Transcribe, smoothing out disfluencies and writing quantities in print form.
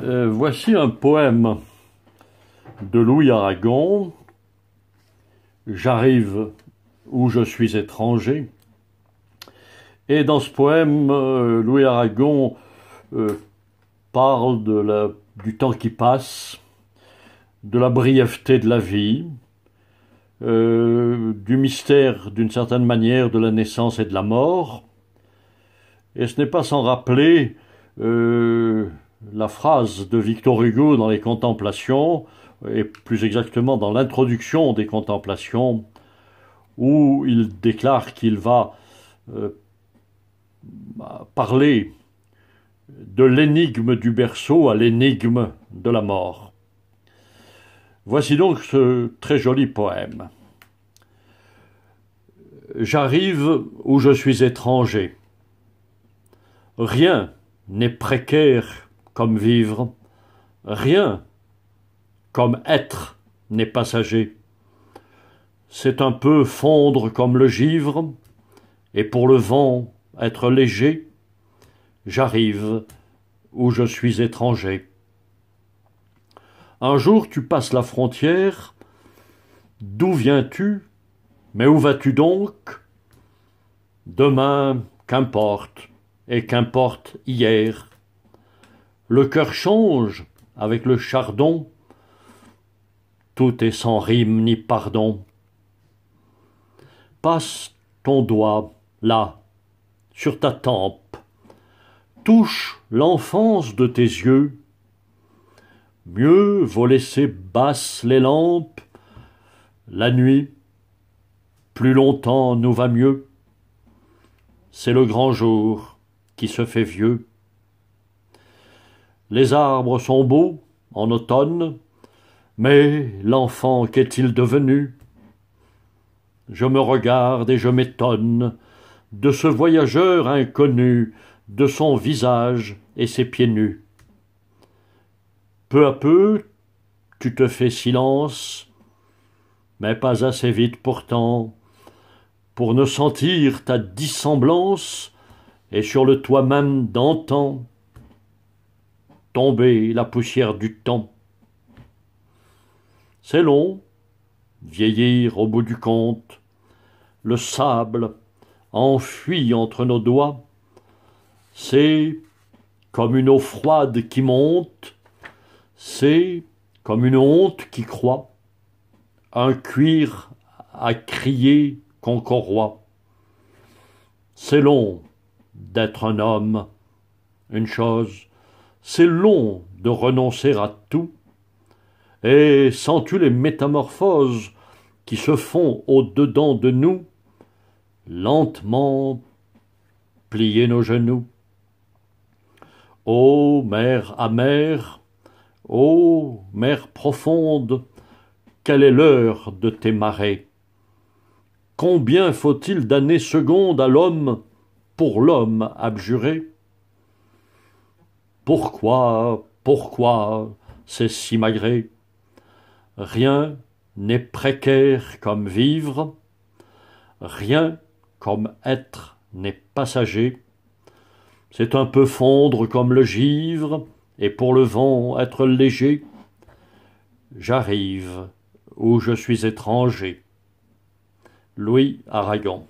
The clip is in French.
Voici un poème de Louis Aragon. J'arrive où je suis étranger. Et dans ce poème, Louis Aragon parle du temps qui passe, de la brièveté de la vie, du mystère, d'une certaine manière, de la naissance et de la mort. Et ce n'est pas sans rappeler la phrase de Victor Hugo dans les Contemplations, et plus exactement dans l'introduction des Contemplations, où il déclare qu'il va parler de l'énigme du berceau à l'énigme de la mort. Voici donc ce très joli poème. J'arrive où je suis étranger. Rien n'est précaire comme vivre, rien comme être n'est passager. C'est un peu fondre comme le givre, et pour le vent être léger. J'arrive où je suis étranger. Un jour tu passes la frontière. D'où viens-tu? Mais où vas-tu donc? Demain, qu'importe, et qu'importe hier. Le cœur change avec le chardon. Tout est sans rime ni pardon. Passe ton doigt, là, sur ta tempe. Touche l'enfance de tes yeux. Mieux vaut laisser basses les lampes. La nuit, plus longtemps nous va mieux. C'est le grand jour qui se fait vieux. Les arbres sont beaux en automne, mais l'enfant qu'est-il devenu? Je me regarde et je m'étonne de ce voyageur inconnu, de son visage et ses pieds nus. Peu à peu, tu te fais silence, mais pas assez vite pourtant, pour ne sentir ta dissemblance et sur le toit même d'antan tomber la poussière du temps. C'est long, vieillir au bout du compte, le sable enfui entre nos doigts, c'est comme une eau froide qui monte, c'est comme une honte qui croît, un cuir à crier qu'on corroie. C'est long d'être un homme, une chose, c'est long de renoncer à tout. Et sens-tu les métamorphoses qui se font au-dedans de nous, lentement plier nos genoux? Ô mer amère, ô mer profonde, quelle est l'heure de tes marées? Combien faut-il d'années secondes à l'homme pour l'homme abjuré? Pourquoi c'est si magré? Rien n'est précaire comme vivre, rien comme être n'est passager. C'est un peu fondre comme le givre, et pour le vent être léger. J'arrive où je suis étranger. Louis Aragon.